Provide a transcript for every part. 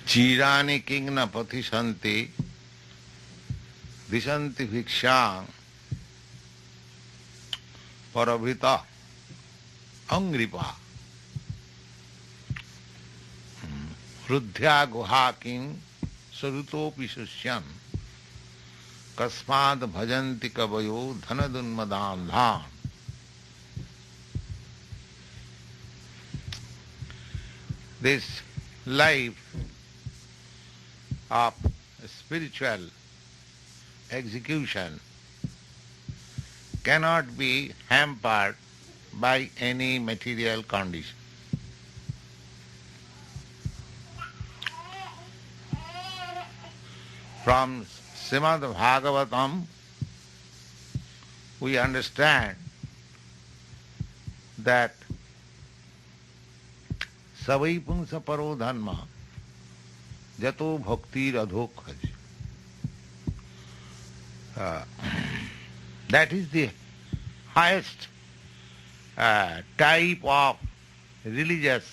Chirani kingna pathisanti disanti bhikshang paravita angripa rudhya guhaking sarutopi susyan kasmad bhajanti kavayo dhanadunmadandhan. This life of spiritual execution cannot be hampered by any material condition. From Srimad Bhagavatam, we understand that savai punsa paro dharma jato bhakti radhokhaj. That is the highest type of religious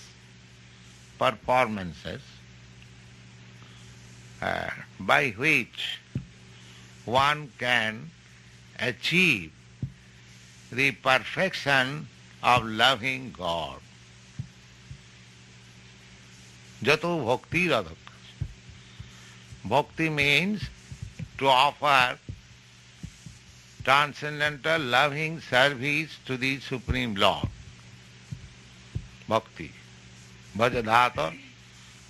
performances by which one can achieve the perfection of loving God. Jato bhakti radhak. Bhakti means to offer transcendental loving service to the Supreme Lord. Bhakti. Bhajadhata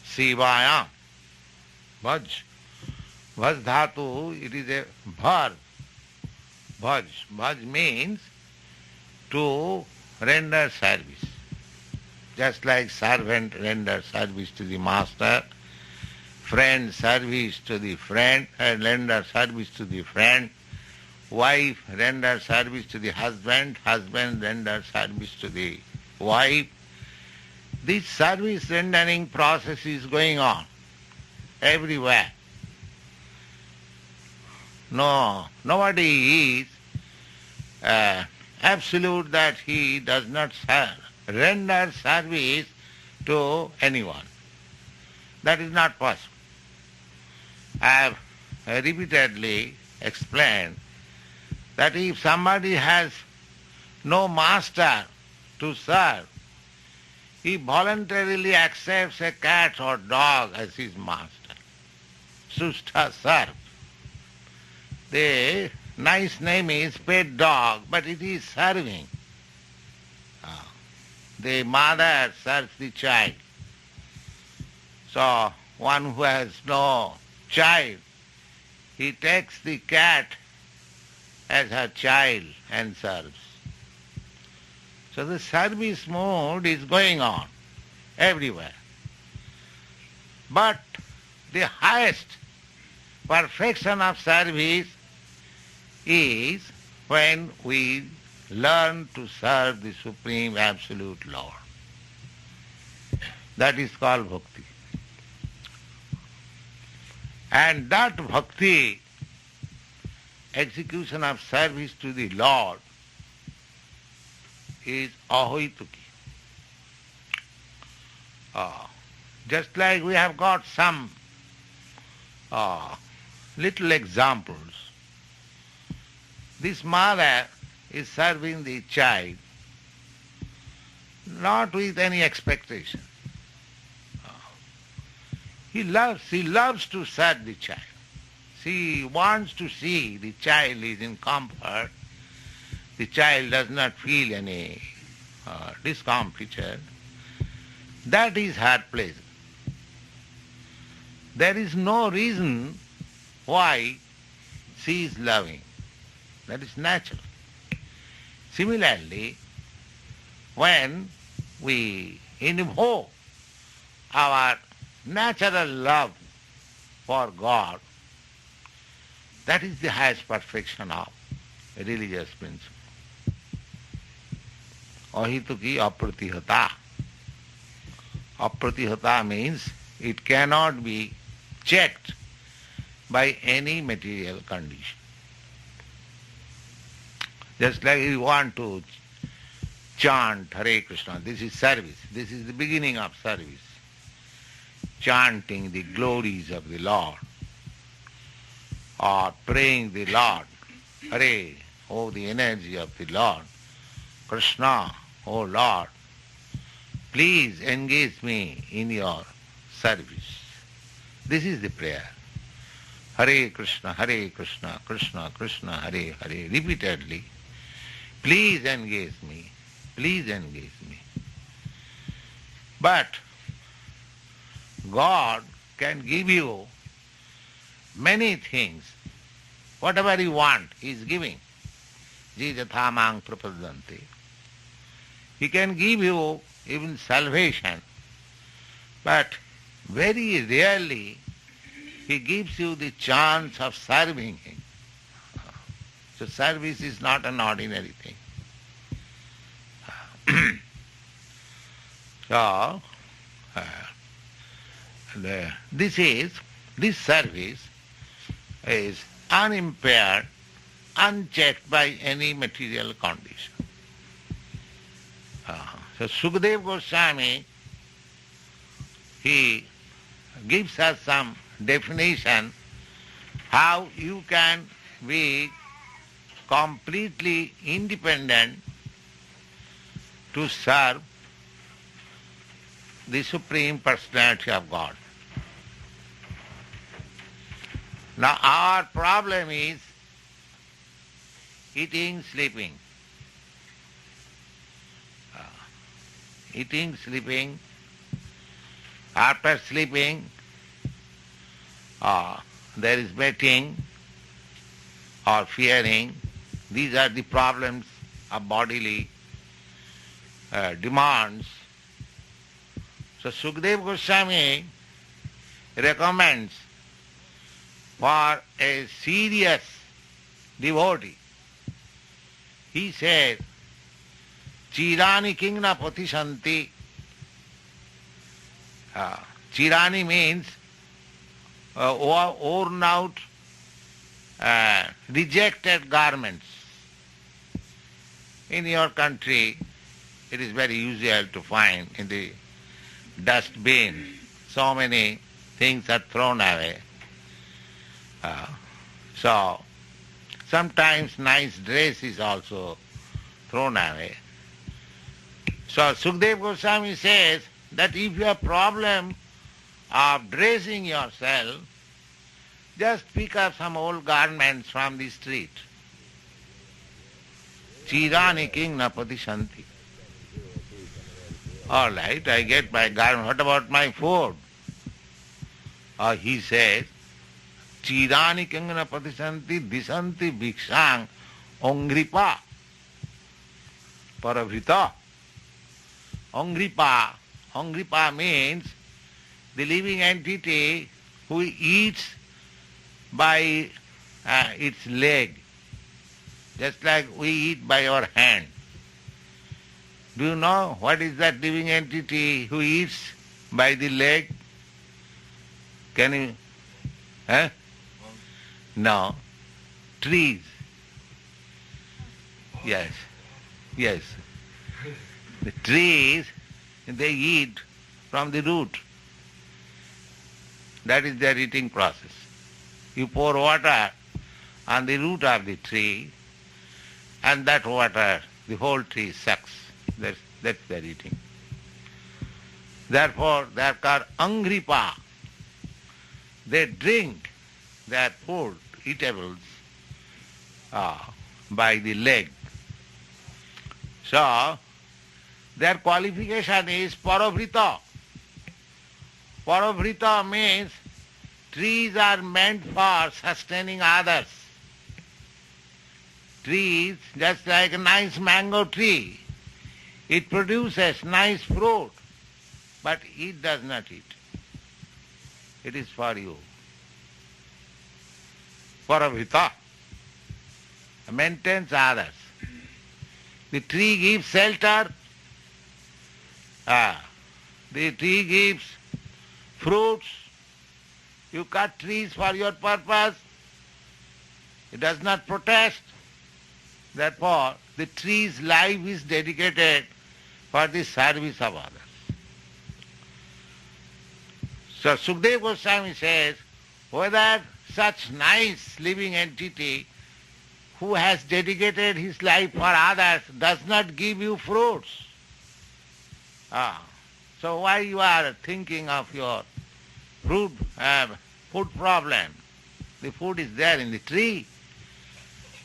Sivayam. Bhaj. Bhaj dhatu, it is a verb. Bhaj. Bhaj means to render service. Just like servant renders service to the master, friend service to the friend, and render service to the friend, wife renders service to the husband, husband renders service to the wife. This service rendering process is going on everywhere. No, nobody is absolute that he does not render service to anyone. That is not possible. I have repeatedly explained that if somebody has no master to serve, he voluntarily accepts a cat or dog as his master. Susta serve. The nice name is pet dog, but it is serving. The mother serves the child. So one who has no child, he takes the cat as her child and serves. So the service mode is going on everywhere. But the highest perfection of service is when we learn to serve the Supreme Absolute Lord. That is called bhakti. And that bhakti, execution of service to the Lord, is ahoituki. Just like we have got some little examples. This mother is serving the child not with any expectation. She loves to serve the child. She wants to see the child is in comfort. The child does not feel any discomfiture. That is her pleasure. There is no reason why she is loving. That is natural. Similarly, when we invoke our natural love for God, that is the highest perfection of a religious principle. Ahituki apratihata. Apratihata means it cannot be checked by any material condition. Just like you want to chant Hare Krishna, this is service. This is the beginning of service. chanting the glories of the Lord or praying the Lord, Hare, oh the energy of the Lord, Krishna, oh Lord, please engage me in your service. This is the prayer. Hare Krishna, Krishna Krishna, Hare Hare, repeatedly. Please engage me, please engage me. But God can give you many things. Whatever you want, He is giving. Jijathamang prapadanti. He can give you even salvation, but very rarely He gives you the chance of serving Him. So service is not an ordinary thing. So, this service is unimpaired, unchecked by any material condition. So Sukadeva Goswami, he gives us some definition how you can be completely independent to serve the Supreme Personality of God. Now our problem is eating, sleeping. Eating, sleeping. After sleeping, there is betting or fearing. These are the problems of bodily demands. So Sukadeva Goswami recommends for a serious devotee. He said, Chirani kingna patishanti. Chirani means worn out, rejected garments. In your country, it is very usual to find in the dustbin so many things are thrown away. So sometimes nice dress is also thrown away. So Sukadeva Goswami says that if you have problem of dressing yourself, just pick up some old garments from the street. Chirani kingna patishanti. All right, I get my garment. What about my food? He says, Chirani kingna patishanti disanti bhikshang ongripa paravrita. Ongripa means the living entity who eats by its leg, just like we eat by our hand. Do you know what is that living entity who eats by the leg? Can you? No. Trees. Yes. The trees, they eat from the root. That is their eating process. You pour water on the root of the tree, and that water, the whole tree sucks. That's their eating. Therefore, they are called angripa. They drink their food, eatables, by the leg. So, their qualification is paravrita. Paravrita means trees are meant for sustaining others. Trees, just like a nice mango tree, it produces nice fruit, but it does not eat. It is for you. Paravrita maintains others. The tree gives shelter. The tree gives fruits. You cut trees for your purpose. It does not protest. Therefore, the tree's life is dedicated for the service of others. So Sukadeva Goswami says, whether such nice living entity who has dedicated his life for others does not give you fruits. So why you are thinking of your food problem? The food is there in the tree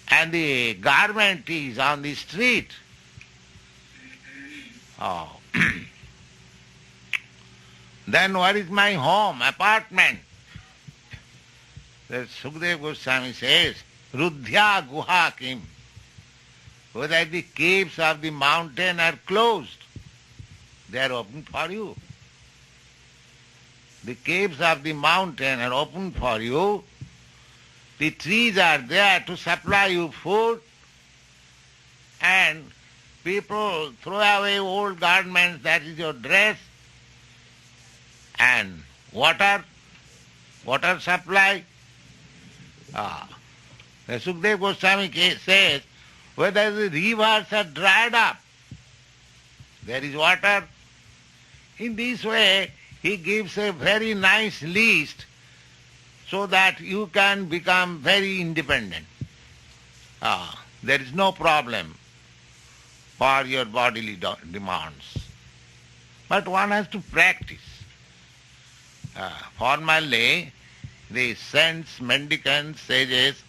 and the garment is on the street. Then where is my home, apartment? Sukadeva Goswami says, Rudhya guha kim. Whether the caves of the mountain are closed, they are open for you. The caves of the mountain are open for you. The trees are there to supply you food, and people throw away old garments, that is your dress, and water supply. The Sukadeva Goswami says, whether the rivers are dried up, there is water. In this way, he gives a very nice list so that you can become very independent. There is no problem for your bodily demands. But one has to practice. Formerly, the saints, mendicants, sages,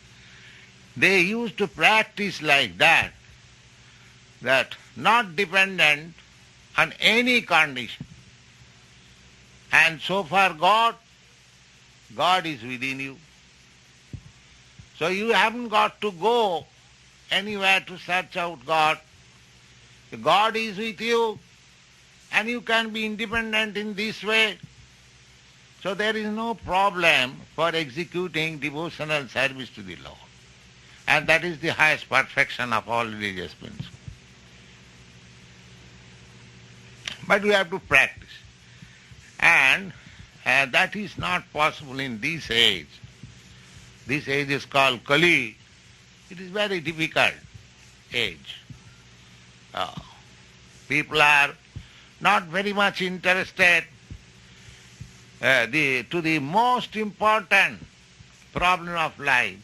they used to practice like that not dependent on any condition. And so far God is within you. So you haven't got to go anywhere to search out God. God is with you and you can be independent in this way. So there is no problem for executing devotional service to the Lord. And that is the highest perfection of all religious principles. But we have to practice. And that is not possible in this age. This age is called Kali. It is very difficult age. People are not very much interested to the most important problem of life.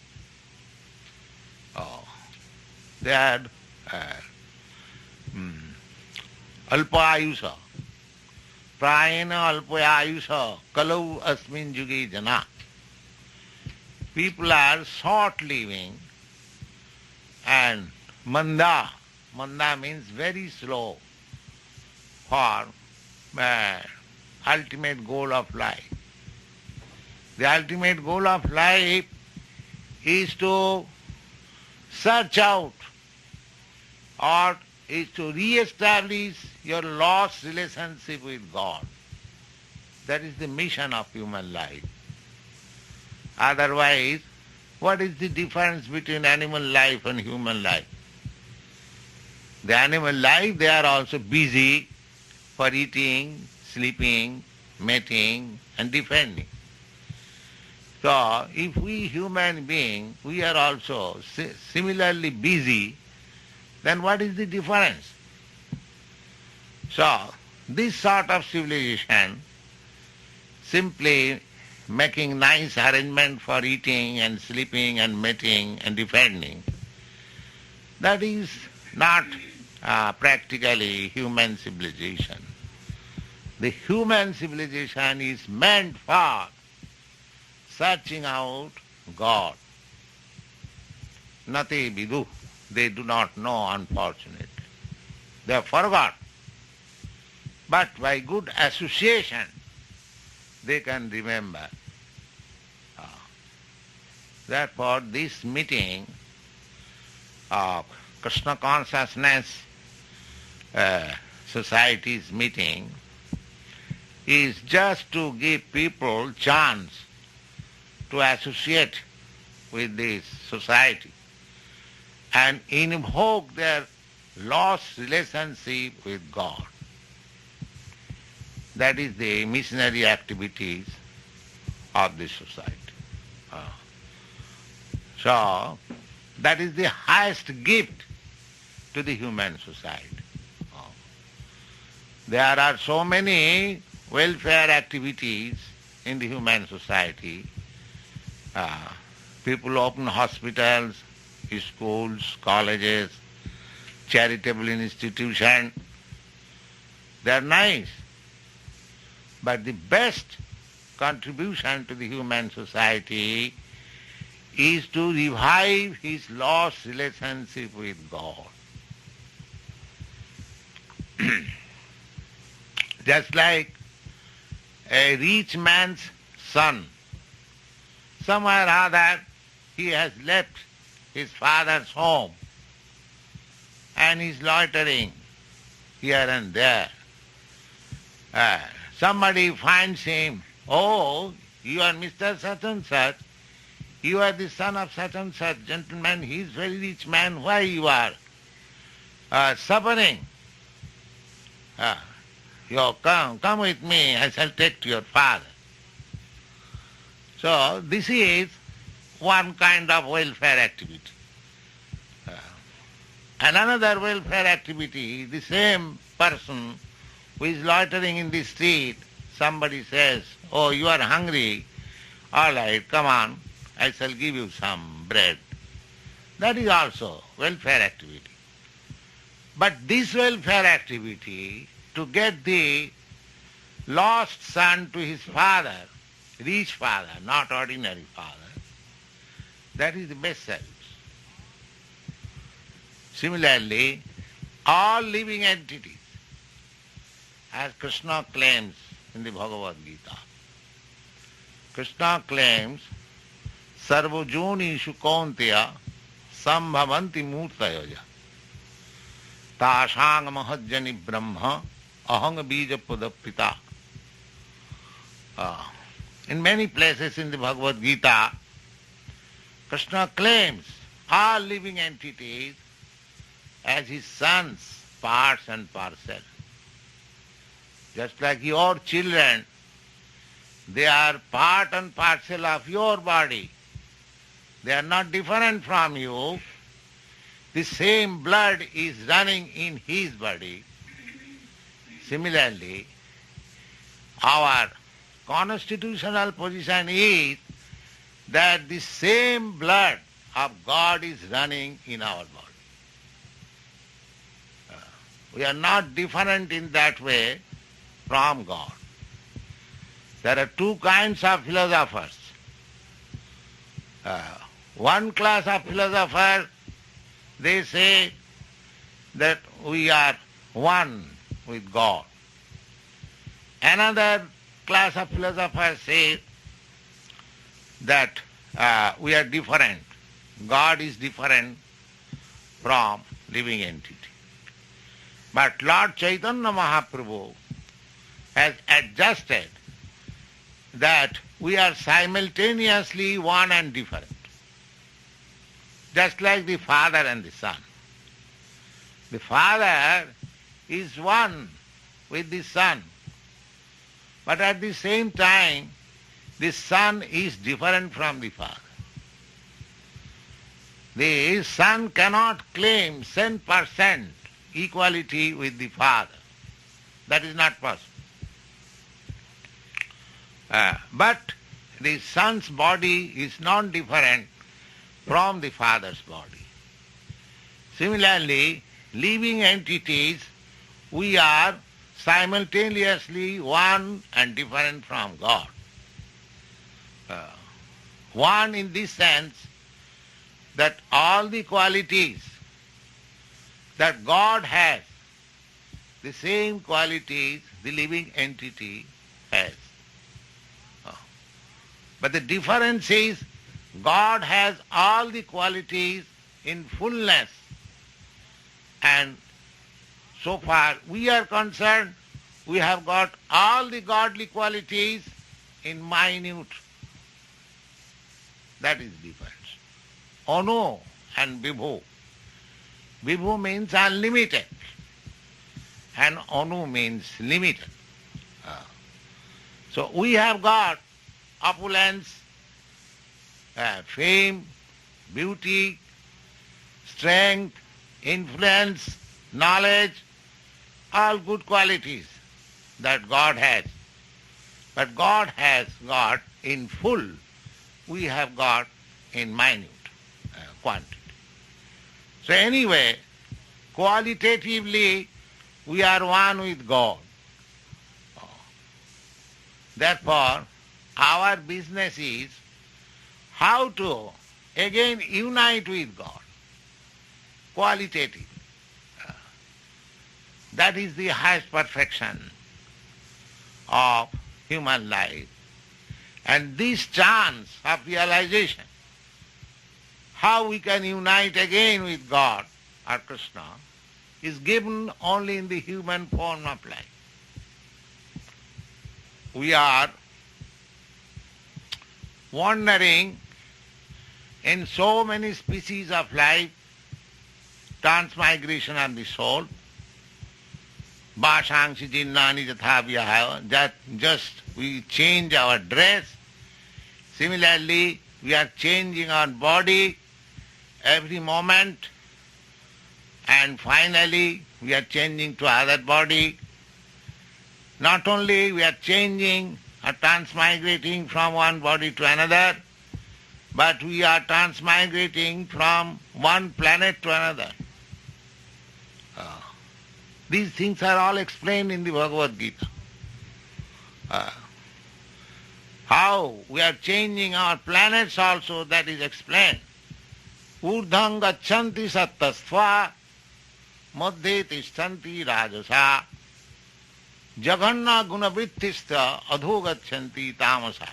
They had alpa-ayusa. Prayena alpa-ayusa kalau asmin yuge jana. People are short-living and manda. Manda means very slow for ultimate goal of life. The ultimate goal of life is to search out or is to re-establish your lost relationship with God. That is the mission of human life. Otherwise, what is the difference between animal life and human life? The animal life, they are also busy for eating, sleeping, mating and defending. So, if we human beings, we are also similarly busy, then what is the difference? So, this sort of civilization, simply making nice arrangement for eating and sleeping and mating and defending, that is not practically human civilization. The human civilization is meant for searching out God. Nati vidu. They do not know, unfortunately. They have forgot. But by good association, they can remember. Therefore, this meeting of Krishna Consciousness Society's meeting is just to give people chance to associate with this society and invoke their lost relationship with God. That is the missionary activities of this society. So, that is the highest gift to the human society. There are so many welfare activities in the human society. People open hospitals, schools, colleges, charitable institutions. They are nice. But the best contribution to the human society is to revive his lost relationship with God. Just like a rich man's son, somewhere or other he has left his father's home and is loitering here and there. Somebody finds him, "Oh, you are Mr. Such and Such, you are the son of such and such gentleman, he is very rich man, why you are suffering? You come with me, I shall take to your father." So this is one kind of welfare activity. And another welfare activity, the same person who is loitering in the street, somebody says, "Oh, you are hungry, all right, come on, I shall give you some bread." That is also welfare activity. But this welfare activity, to get the lost son to his father, rich father, not ordinary father, that is the best service. Similarly, all living entities, as Krishna claims in the Bhagavad Gita, Krishna claims, "Sarvajonishu kaunteya sambhavanti murtayoja tāṣāṅ mahajjani brahma ahang bija pudapita." In many places in the Bhagavad Gita, Krishna claims all living entities as his sons, parts and parcel. Just like your children, they are part and parcel of your body. They are not different from you. The same blood is running in his body. Similarly, our constitutional position is that the same blood of God is running in our body. We are not different in that way from God. There are two kinds of philosophers. One class of philosophers, they say that we are one with God. Another class of philosophers say that we are different. God is different from living entity. But Lord Chaitanya Mahaprabhu has adjusted that we are simultaneously one and different. Just like the Father and the Son. The Father is one with the Son. But at the same time, the Son is different from the Father. The Son cannot claim 100% equality with the Father. That is not possible. But the Son's body is not different from the Father's body. Similarly, living entities, we are simultaneously one and different from God. One in this sense that all the qualities that God has, the same qualities the living entity has. But the difference is God has all the qualities in fullness, and so far we are concerned, we have got all the godly qualities in minute. That is the difference. Anu and Vibhu. Vibhu means unlimited and Anu means limited. So we have got opulence, fame, beauty, strength, influence, knowledge, all good qualities that God has. But God has got in full, we have got in minute quantity. So anyway, qualitatively, we are one with God. Therefore, our business is how to again unite with God. Qualitative. That is the highest perfection of human life. And this chance of realization, how we can unite again with God or Krishna, is given only in the human form of life. We are wandering in so many species of life, transmigration of the soul, Bhashangsi jinnani jatha that just we change our dress. Similarly, we are changing our body every moment, and finally we are changing to other body. Not only we are changing or transmigrating from one body to another, but we are transmigrating from one planet to another. These things are all explained in the Bhagavad Gita. How we are changing our planets also, that is explained. Urdhang gachanti sattastva madhye tishtanti rajasa jaganna gunavrittista adho gachanti tamasa.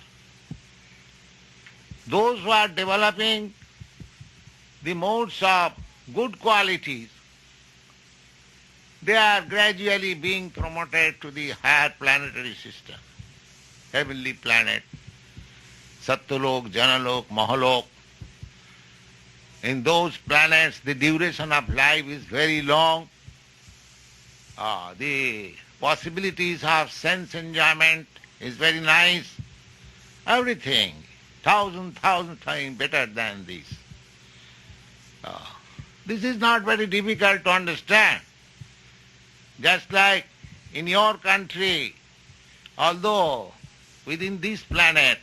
Those who are developing the modes of good qualities, they are gradually being promoted to the higher planetary system, heavenly planet, Satyalok, Janalok, Mahalok. In those planets, the duration of life is very long. The possibilities of sense enjoyment is very nice. Everything, thousand times better than this. This is not very difficult to understand. Just like in your country, although within this planet,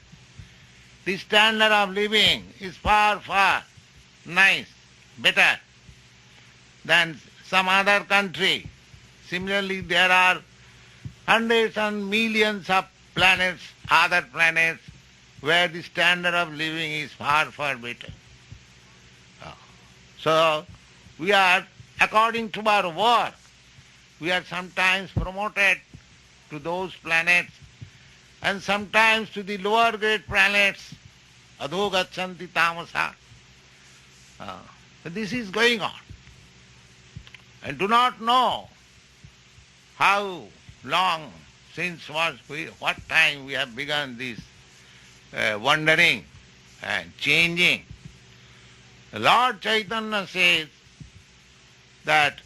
the standard of living is far nice, better than some other country. Similarly, there are hundreds and millions of planets, other planets, where the standard of living is far better. So, we are, according to our work, we are sometimes promoted to those planets and sometimes to the lower grade planets, adho gachanti tamasa. This is going on. And do not know how long, since what time we have begun this wandering and changing. Lord Chaitanya says that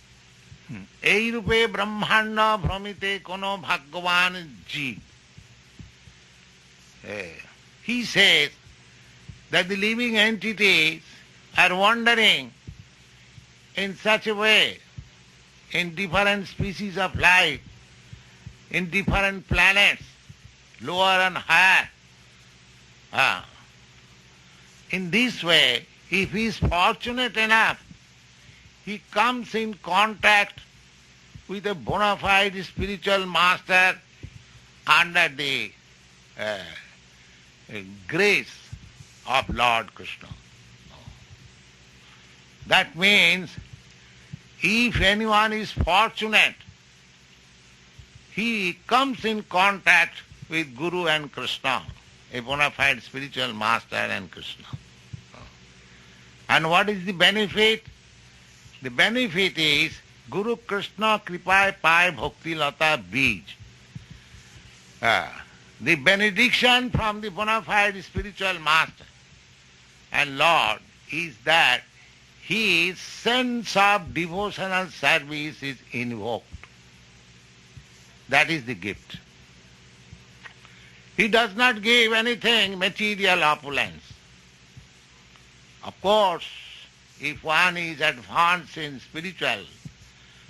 ei rupe brahmanda bhramite kono bhagavan jeev. He says that the living entities are wandering in such a way in different species of life, in different planets, lower and higher. In this way, if he is fortunate enough, he comes in contact with a bona fide spiritual master under the grace of Lord Krishna. That means if anyone is fortunate, he comes in contact with Guru and Krishna, a bona fide spiritual master and Krishna. And what is the benefit? The benefit is Guru Krishna Kripai Pai Bhakti Lata Bij. The benediction from the bona fide spiritual master and Lord is that his sense of devotional service is invoked. That is the gift. He does not give anything material opulence. Of course, if one is advanced in spiritual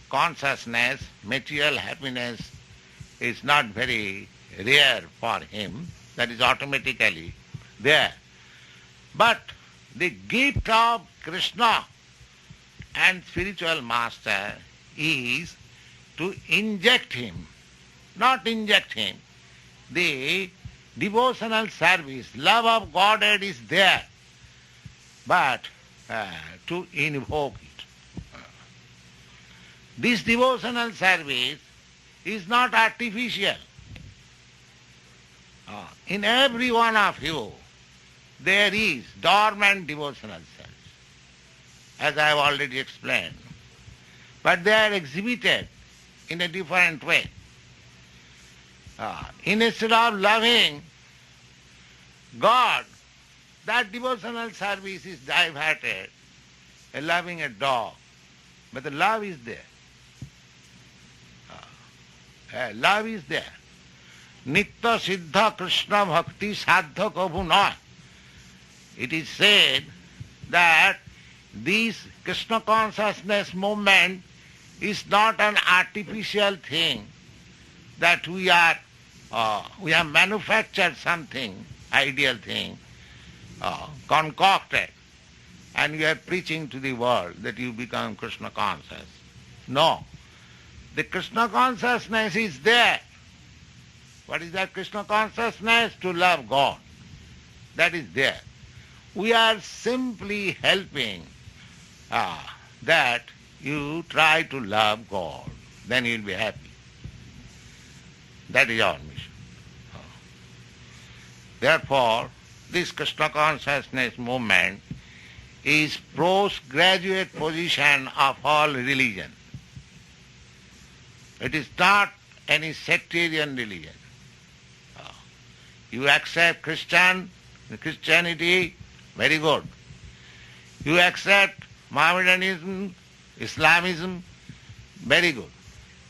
consciousness, material happiness is not very rare for him, that is automatically there. But the gift of Krishna and spiritual master is to inject him, not inject him. The devotional service, love of Godhead is there, but to invoke it. This devotional service is not artificial. In every one of you, there is dormant devotional service, as I have already explained. But they are exhibited in a different way. Instead of loving God, that devotional service is diverted, loving a dog. But the love is there. Love is there. Nitya siddha Krishna bhakti sadha kabhu na. It is said that this Krishna consciousness movement is not an artificial thing, that we have manufactured something, ideal thing, concocted, and we are preaching to the world that you become Krishna conscious. No. The Krishna consciousness is there. What is that Krishna consciousness? To love God. That is there. We are simply helping that you try to love God. Then you will be happy. That is our mission. Therefore, this Krishna consciousness movement is postgraduate position of all religion. It is not any sectarian religion. You accept Christianity, very good. You accept Mohammedanism, Islamism, very good.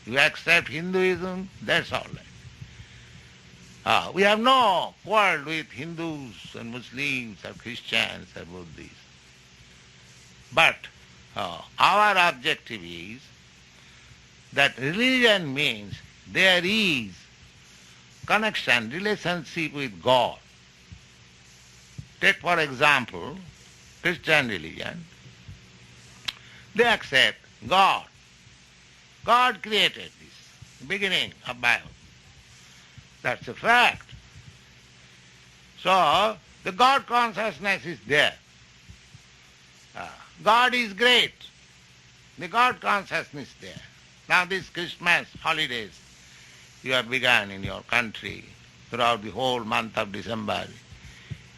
You accept Hinduism, that's all right. We have no quarrel with Hindus and Muslims or Christians or Buddhists. But our objective is that religion means there is connection, relationship with God. Take for example, Christian religion. They accept God. God created this, beginning of Bible. That's a fact. So, the God consciousness is there. God is great. The God consciousness is there. Now these Christmas holidays you have begun in your country throughout the whole month of December.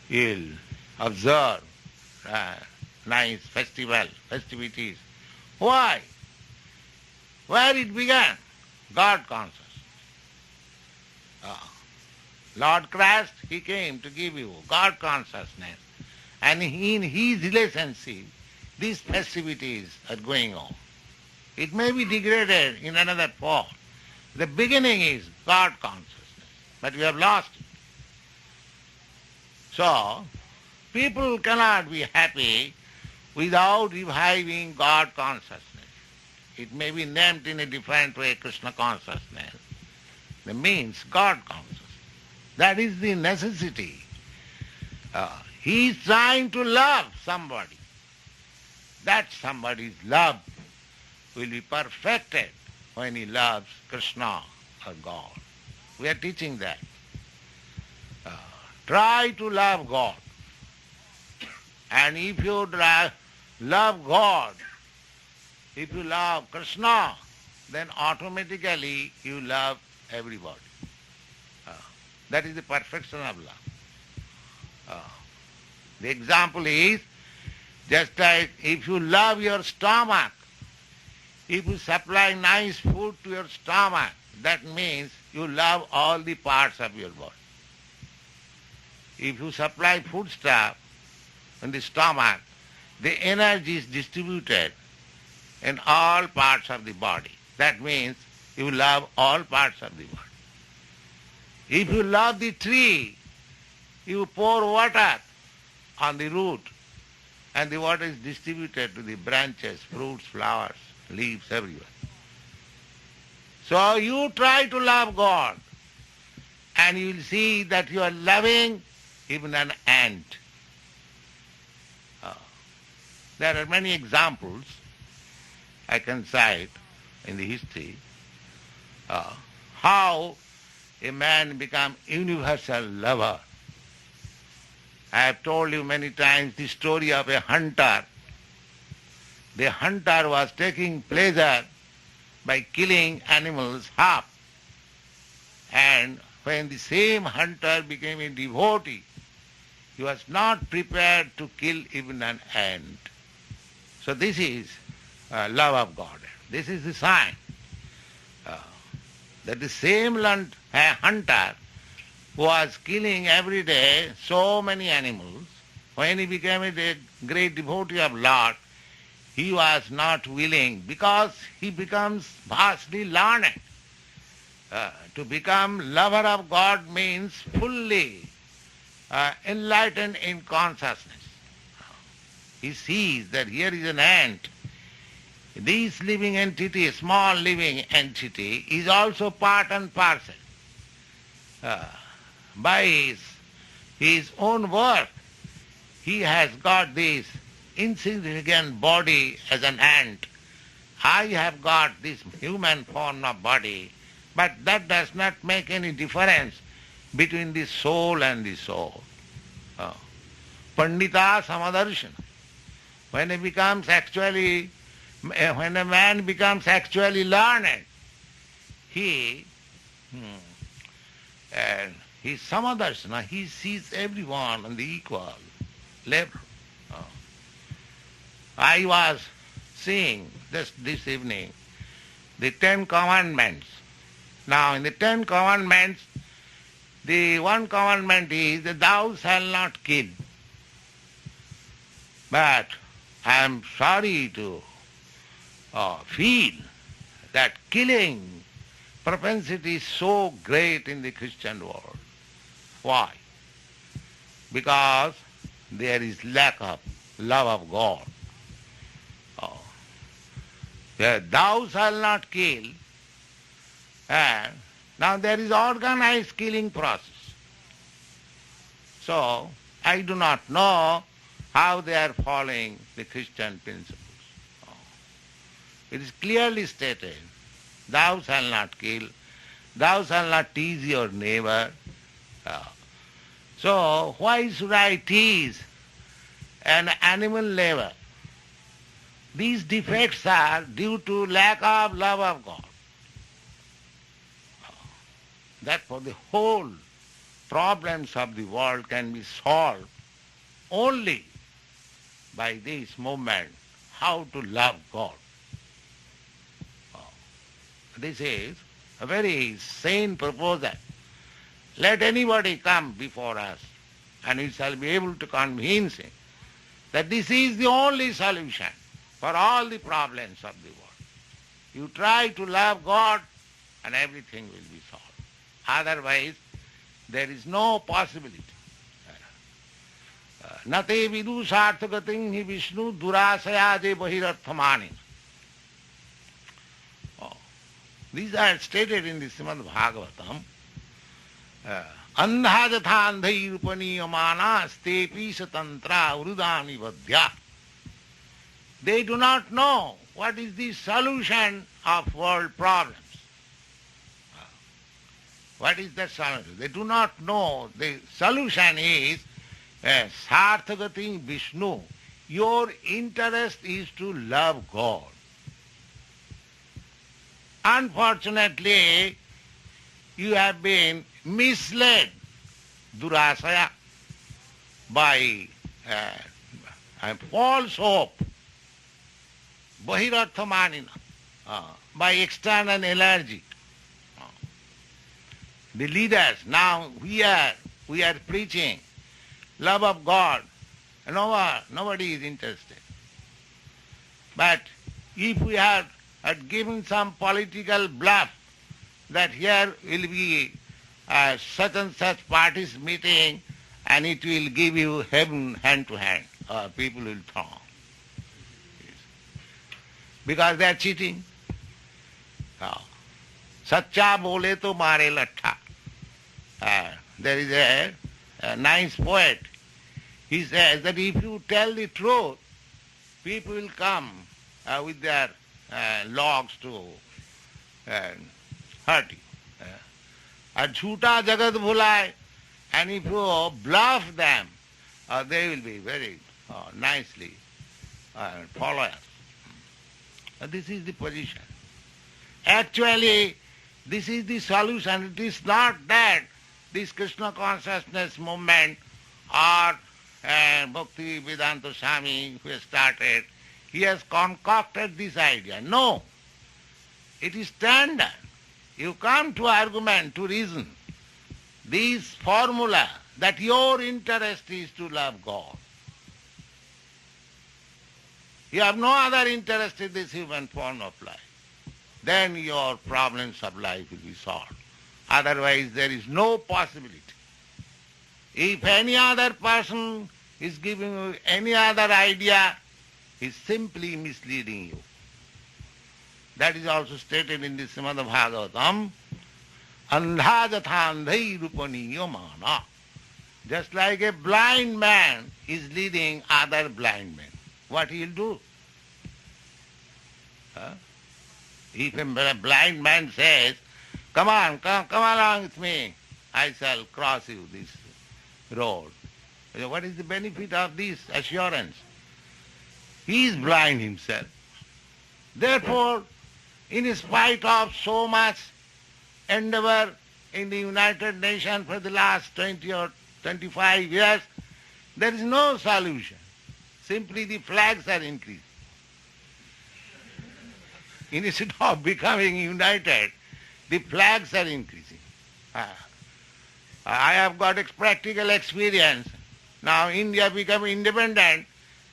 You'll observe nice festivities. Why? Where it began? God consciousness. Lord Christ, He came to give you God consciousness. And in His relationship, these festivities are going on. It may be degraded in another form. The beginning is God consciousness, but we have lost it. So, people cannot be happy without reviving God consciousness. It may be named in a different way, Krishna consciousness. That means God consciousness. That is the necessity. He is trying to love somebody. That somebody's love will be perfected when he loves Krishna or God. We are teaching that. Try to love God. And if you love God, if you love Krishna, then automatically you love everybody. That is the perfection of love. The example is, just like if you love your stomach, if you supply nice food to your stomach, that means you love all the parts of your body. If you supply foodstuff in the stomach, the energy is distributed in all parts of the body. That means you love all parts of the body. If you love the tree, you pour water on the root, and the water is distributed to the branches, fruits, flowers, leaves, everywhere. So you try to love God, and you will see that you are loving even an ant. There are many examples I can cite in the history how a man become universal lover. I have told you many times the story of a hunter. The hunter was taking pleasure by killing animals half. And when the same hunter became a devotee, he was not prepared to kill even an ant. So this is love of God. This is the sign that the same hunter who was killing every day so many animals, when he became a great devotee of Lord, he was not willing, because he becomes vastly learned. To become lover of God means fully enlightened in consciousness. He sees that here is an ant. This living entity, small living entity, is also part and parcel. By his own work, he has got this insignificant body as an ant. I have got this human form of body, but that does not make any difference between the soul and the soul. Pandita samadarshana. When a man becomes actually learned, he samadarshana, he sees everyone on the equal level. I was seeing this evening the 10 Commandments. Now in the 10 Commandments, the one commandment is that thou shalt not kill. But I am sorry to feel that killing propensity is so great in the Christian world. Why? Because there is lack of love of God. Thou shalt not kill, and now there is organized killing process. So I do not know how they are following the Christian principles. It is clearly stated, thou shalt not kill, thou shalt not tease your neighbor. So why should I tease an animal lover? These defects are due to lack of love of God. Therefore the whole problems of the world can be solved only by this movement, how to love God. This is a very sane proposal. Let anybody come before us and we shall be able to convince him that this is the only solution for all the problems of the world. You try to love God and everything will be solved. Otherwise, there is no possibility. Nate vidu sarthagating hi Vishnu durasayade bahirarthamani. These are stated in the Srimad Bhagavatam. Andha jatha andhai rupaniyamana stepi satantra urudani vadya. They do not know what is the solution of world problems. What is the solution? They do not know. The solution is sarthagati Vishnu. Your interest is to love God. Unfortunately, you have been misled, durasaya, by false hope, bahirarthamanina, by external energy. The leaders, now we are preaching love of God. Nobody is interested. But if we had given some political bluff that here will be such and such parties meeting and it will give you heaven hand to hand, people will throng. Because they are cheating. Sacha bole to mare lattha. There is a nice poet. He says that if you tell the truth, people will come with their logs to hurt you. And jhoota jagat bhulai, and if you bluff them, they will be very nicely followers. This is the position. Actually, this is the solution. It is not that this Krishna consciousness movement or Bhaktivedanta Swami who has started, he has concocted this idea. No. It is standard. You come to argument, to reason. This formula that your interest is to love God. You have no other interest in this human form of life. Then your problems of life will be solved. Otherwise there is no possibility. If any other person is giving you any other idea, he is simply misleading you. That is also stated in the Srimad Bhagavatam. Andha jatha andhai rupaniyo mana. Just like a blind man is leading other blind men. What he will do? If a blind man says, come on, come along with me, I shall cross you this road. What is the benefit of this assurance? He is blind himself. Therefore, in spite of so much endeavor in the United Nations for the last 20 or 25 years, there is no solution. Simply the flags are increasing. Instead of becoming united, the flags are increasing. I have got practical experience. Now India became independent,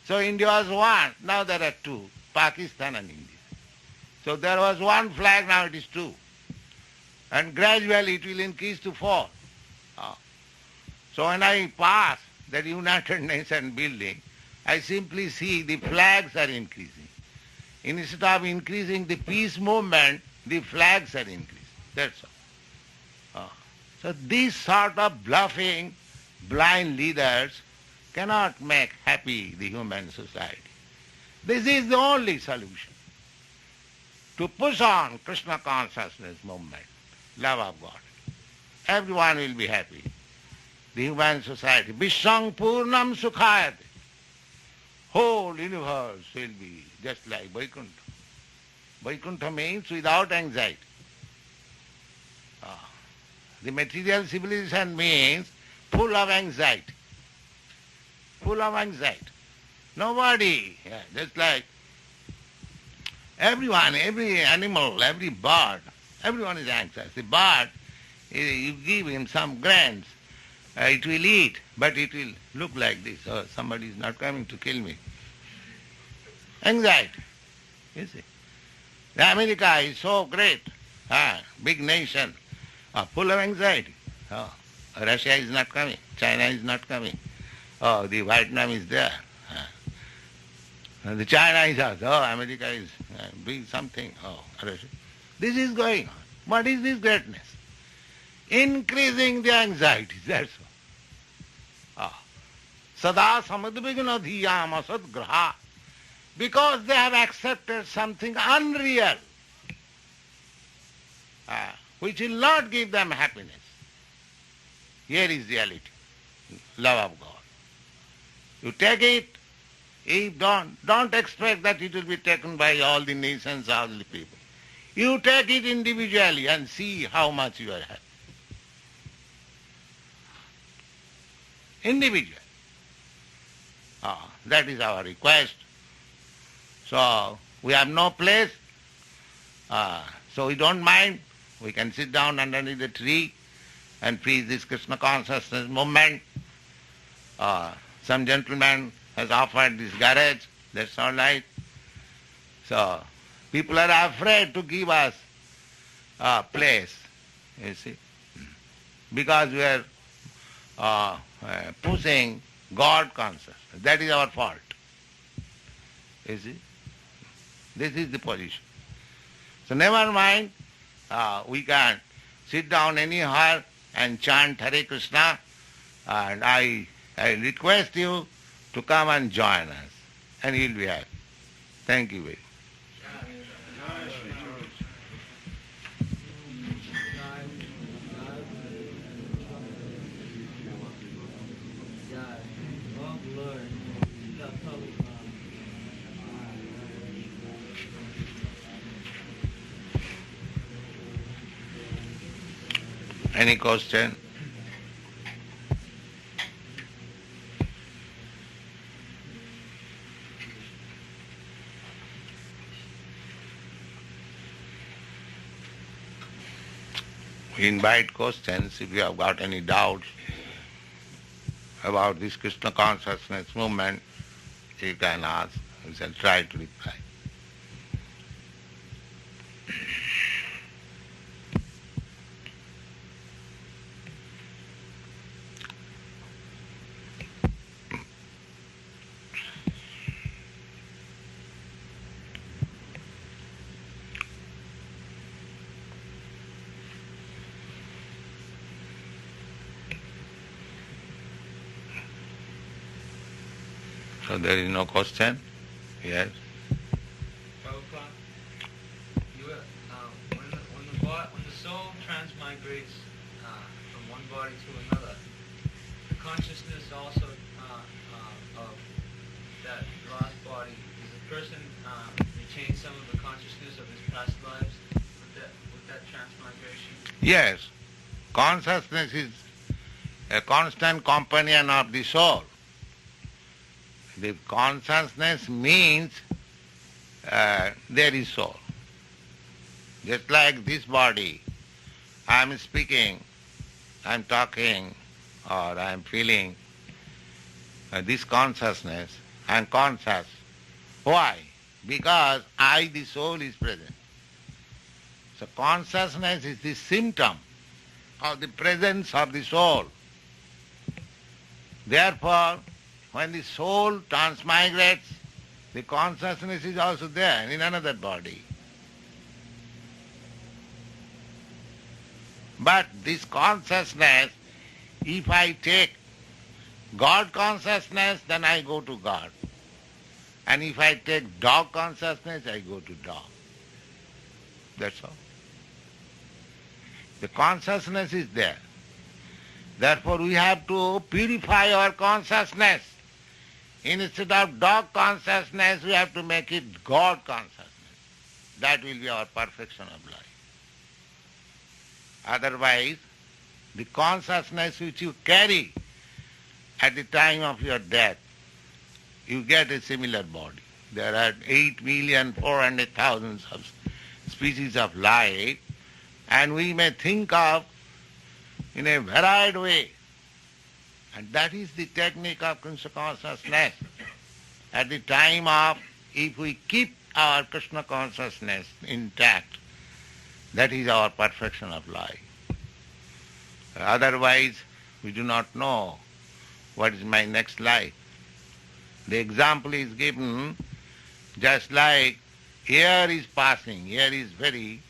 so India was one. Now there are two, Pakistan and India. So there was one flag, now it is two. And gradually it will increase to four. So when I pass that United Nations building, I simply see the flags are increasing. Instead of increasing the peace movement, the flags are increasing. That's all. So this sort of bluffing, blind leaders cannot make happy the human society. This is the only solution. To push on Krishna consciousness movement, love of God. Everyone will be happy. The human society. Vishwang Purnam Sukhayate. Whole universe will be just like Vaikuntha. Vaikuntha means without anxiety. The material civilization means full of anxiety. Full of anxiety. Nobody, just like everyone, every animal, every bird, everyone is anxious. The bird, you give him some grains, it will eat, but it will look like this. Oh, somebody is not coming to kill me. Anxiety, you see. The America is so great, big nation, full of anxiety. Oh, Russia is not coming, China is not coming. Oh, the Vietnam is there. The China is out. Oh, America is doing something. Oh, Russia. This is going on. What is this greatness? Increasing the anxiety, that's all. Sada samadvigna dhiyam asadgraha. Because they have accepted something unreal, which will not give them happiness. Here is reality, love of God. You take it, if don't expect that it will be taken by all the nations, all the people. You take it individually and see how much you are happy. Individual. That is our request. So we have no place, so we don't mind. We can sit down underneath the tree and preach this Krishna consciousness movement. Some gentleman has offered this garage, that's all right. So people are afraid to give us a place, you see, because we are pushing God consciousness. That is our fault, you see. This is the position. So never mind, we can sit down anyhow and chant Hare Krishna, and I request you to come and join us, and you'll be happy. Thank you very much. Any question? We invite questions if you have got any doubts about this Krishna consciousness movement, you can ask. We shall try to reply. So there is no question? Yes? Prabhupada, when the soul transmigrates from one body to another, the consciousness also of that lost body, does the person retain some of the consciousness of his past lives with that transmigration? Yes. Consciousness is a constant companion of the soul. The consciousness means there is soul. Just like this body, I am speaking, I am talking, or I am feeling this consciousness, I am conscious. Why? Because I, the soul, is present. So consciousness is the symptom of the presence of the soul. Therefore, when the soul transmigrates, the consciousness is also there in another body. But this consciousness, if I take God consciousness, then I go to God. And if I take dog consciousness, I go to dog. That's all. The consciousness is there. Therefore we have to purify our consciousness. Instead of dog consciousness, we have to make it God consciousness. That will be our perfection of life. Otherwise, the consciousness which you carry at the time of your death, you get a similar body. There are 8,400,000 of species of life, and we may think of in a varied way. And that is the technique of Krishna consciousness. At the time of, if we keep our Krishna consciousness intact, that is our perfection of life. Otherwise, we do not know what is my next life. The example is given just like air is passing. Air is very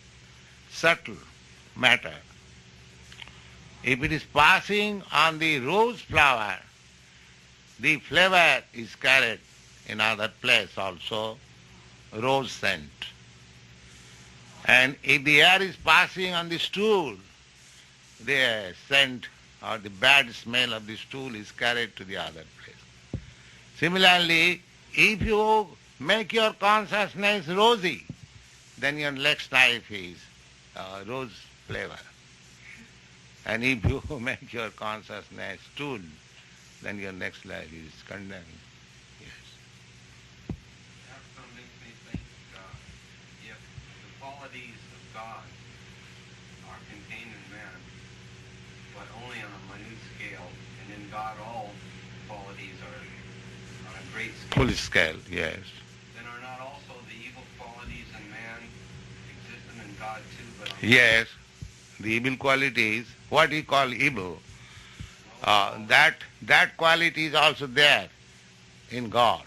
subtle matter. If it is passing on the rose flower, the flavor is carried in other place also, rose scent. And if the air is passing on the stool, the scent or the bad smell of the stool is carried to the other place. Similarly, if you make your consciousness rosy, then your next life is rose flavor. And if you make your consciousness stool, then your next life is condemned. Yes. That makes me think if the qualities of God are contained in man, but only on a minute scale, and in God all qualities are on a great scale. Full scale, yes. Then are not also the evil qualities in man existent in God too? But Yes, the evil qualities, what we call evil, that quality is also there in God.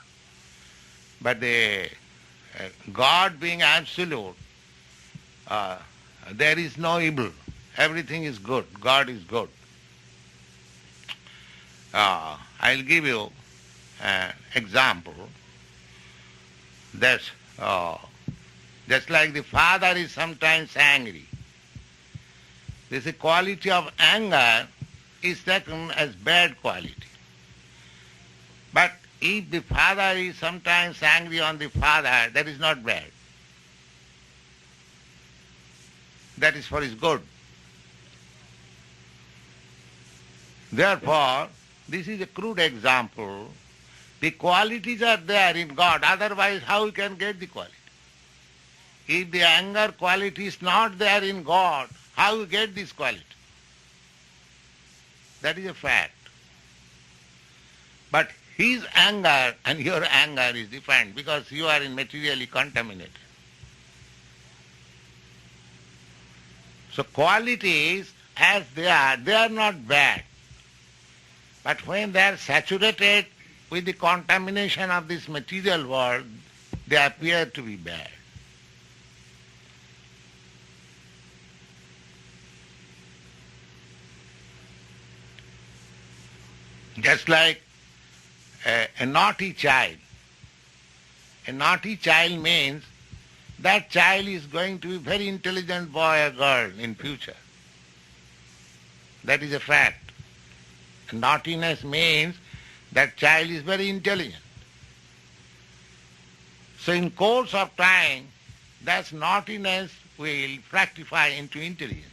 But the God being absolute, there is no evil everything is good, God is good. I'll give you an example. That's just like the father is sometimes angry. This quality of anger is taken as bad quality. But if the father is sometimes angry on the father, that is not bad. That is for his good. Therefore, this is a crude example. The qualities are there in God, otherwise how you can get the quality? If the anger quality is not there in God, how you get this quality? That is a fact. But his anger and your anger is different because you are in materially contaminated. So qualities as they are not bad. But when they are saturated with the contamination of this material world, they appear to be bad. Just like a naughty child. A naughty child means that child is going to be very intelligent boy or girl in future. That is a fact. Naughtiness means that child is very intelligent. So in course of time, that naughtiness will fructify into intelligence.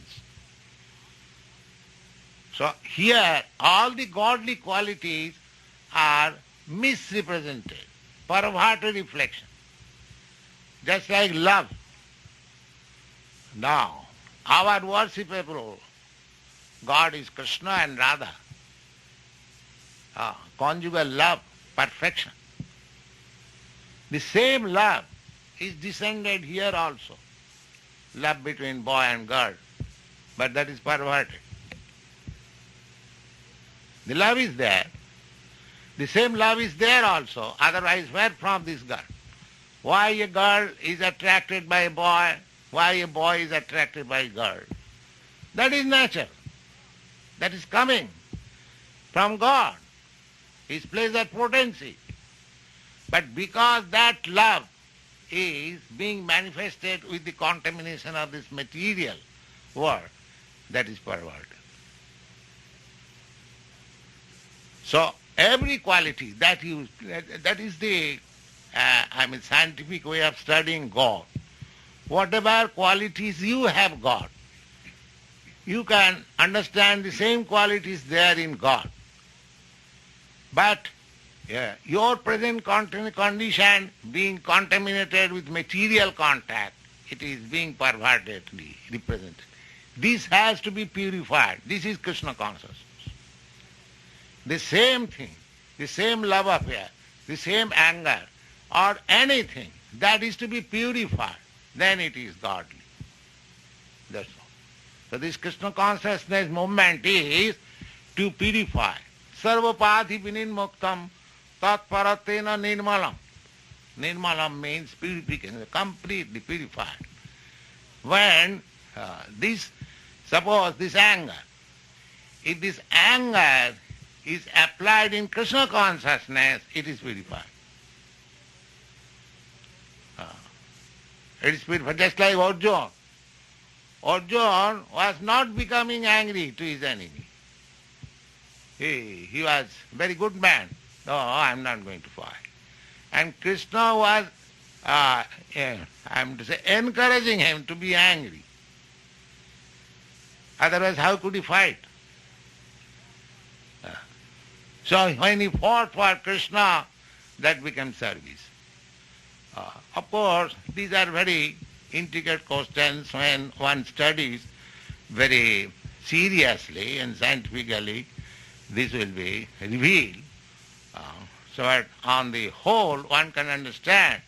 So here all the godly qualities are misrepresented, perverted reflection. Just like love. Now, our worshipable God is Krishna and Radha. Conjugal love, perfection. The same love is descended here also. Love between boy and girl. But that is perverted. The love is there. The same love is there also. Otherwise, where from this girl? Why a girl is attracted by a boy? Why a boy is attracted by a girl? That is natural. That is coming from God. His pleasure potency. But because that love is being manifested with the contamination of this material world, that is perverted. So every quality that is the scientific way of studying God. Whatever qualities you have got, you can understand the same qualities there in God. But your present condition being contaminated with material contact, it is being pervertedly represented. This has to be purified. This is Krishna consciousness. The same thing, the same love affair, the same anger, or anything that is to be purified, then it is godly. That's all. So this Krishna consciousness movement is to purify. Sarvapati vininmuktam tatparatena nirmalam. Nirmalam means purification, completely purified. When suppose this anger, if this anger is applied in Krishna consciousness, it is purified. It is purified, just like Arjuna. Arjuna was not becoming angry to his enemy. He was a very good man. No, I am not going to fight. And Krishna was, encouraging him to be angry. Otherwise, how could he fight? So when he fought for Krishna, that became service. Of course, these are very intricate questions when one studies very seriously and scientifically. This will be revealed. So that on the whole, one can understand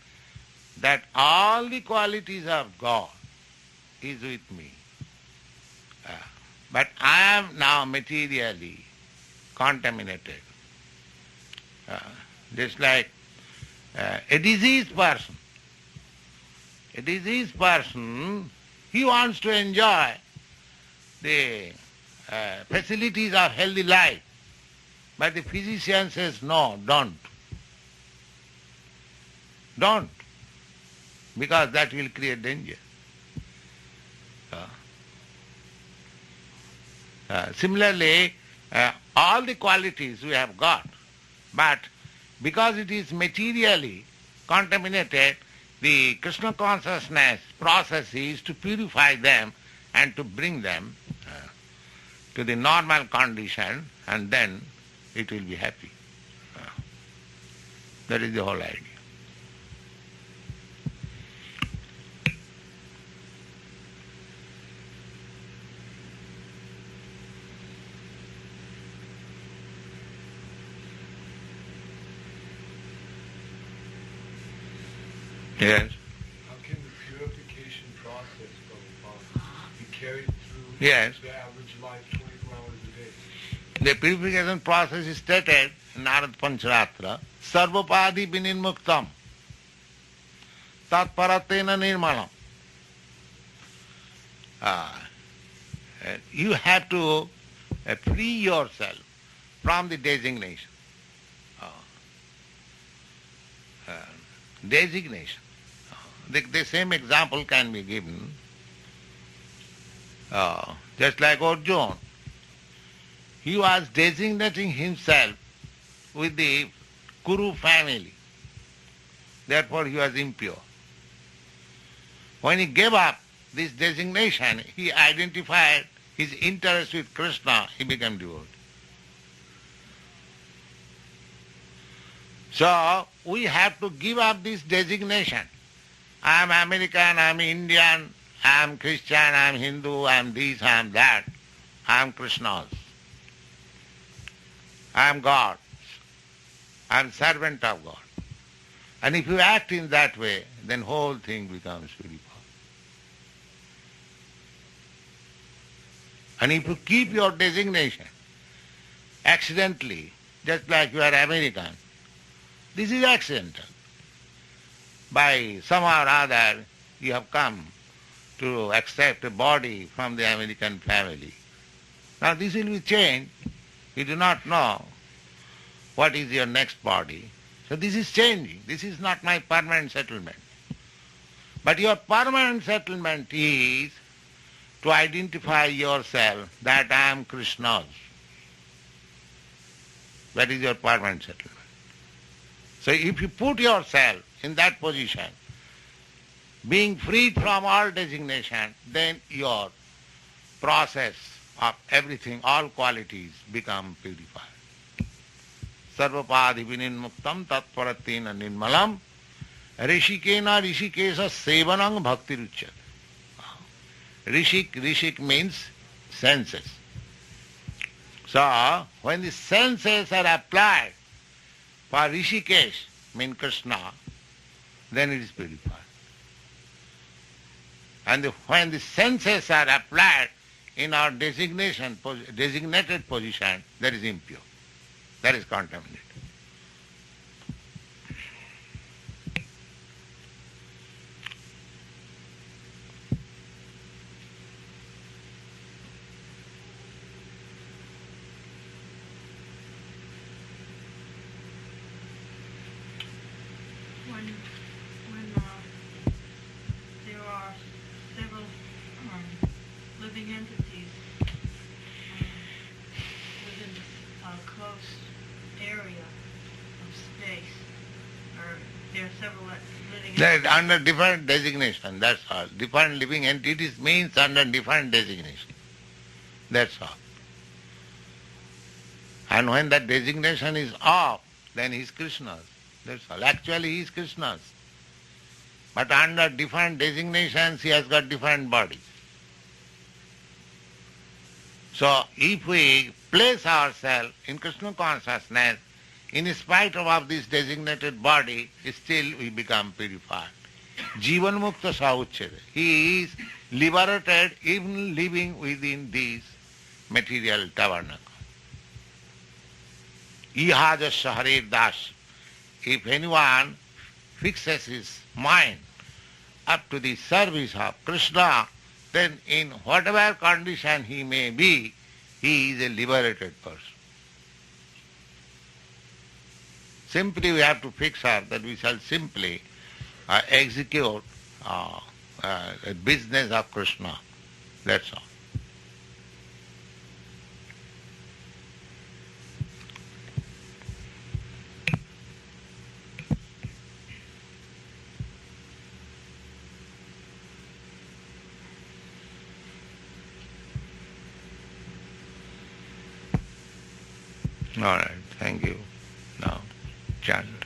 that all the qualities of God is with me. But I am now materially contaminated. Just like a diseased person. A diseased person, he wants to enjoy the facilities of healthy life. But the physician says, no, don't. Don't. Because that will create danger. Similarly, all the qualities we have got, but because it is materially contaminated, the Krishna consciousness process is to purify them and to bring them to the normal condition, and then it will be happy. That is the whole idea. Yes. How can the purification process, Prabhupada, be carried through Yes. the average life 24 hours a day? The purification process is stated in Narad Pancharatra, Sarvapadi Vinirmuktam, Tatparatena Nirmalam. You have to free yourself from the designation. Designation. The same example can be given. Just like Arjuna, he was designating himself with the Kuru family. Therefore he was impure. When he gave up this designation, he identified his interest with Krishna, he became devotee. So we have to give up this designation. I am American, I am Indian, I am Christian, I am Hindu, I am this, I am that. I am Krishna's. I am God. I am servant of God. And if you act in that way, then whole thing becomes purified. And if you keep your designation accidentally, just like you are American, this is accidental. By somehow or other, you have come to accept a body from the American family. Now this will be changed. You do not know what is your next body. So this is changing. This is not my permanent settlement. But your permanent settlement is to identify yourself that I am Krishna's. That is your permanent settlement. So if you put yourself in that position, being freed from all designation, then your process of everything, all qualities become purified. Sarvapadi vinirmuktam tatparatena nirmalam rishikena rishikesa sevanang bhaktiruchyate. Rishik means senses. So when the senses are applied for Rishikesh, mean Krishna, then it is purified. And when the senses are applied in our designated position, that is impure. That is contaminated. When there are several living entities within a close area of space, or there are several living entities. Under different designation, that's all. Different living entities means under different designation. That's all. And when that designation is off, then he is Krishna's. That's all. Actually he is Krishna's. But under different designations he has got different bodies. So if we place ourselves in Krishna consciousness, in spite of this designated body, still we become purified. Jivan mukta sauchyate. He is liberated even living within this material tabernacle. Ihaja shaharir das. If anyone fixes his mind up to the service of Krishna, then in whatever condition he may be, he is a liberated person. Simply we have to fix her that we shall simply execute the business of Krishna. That's all. All right, thank you. Now, chant.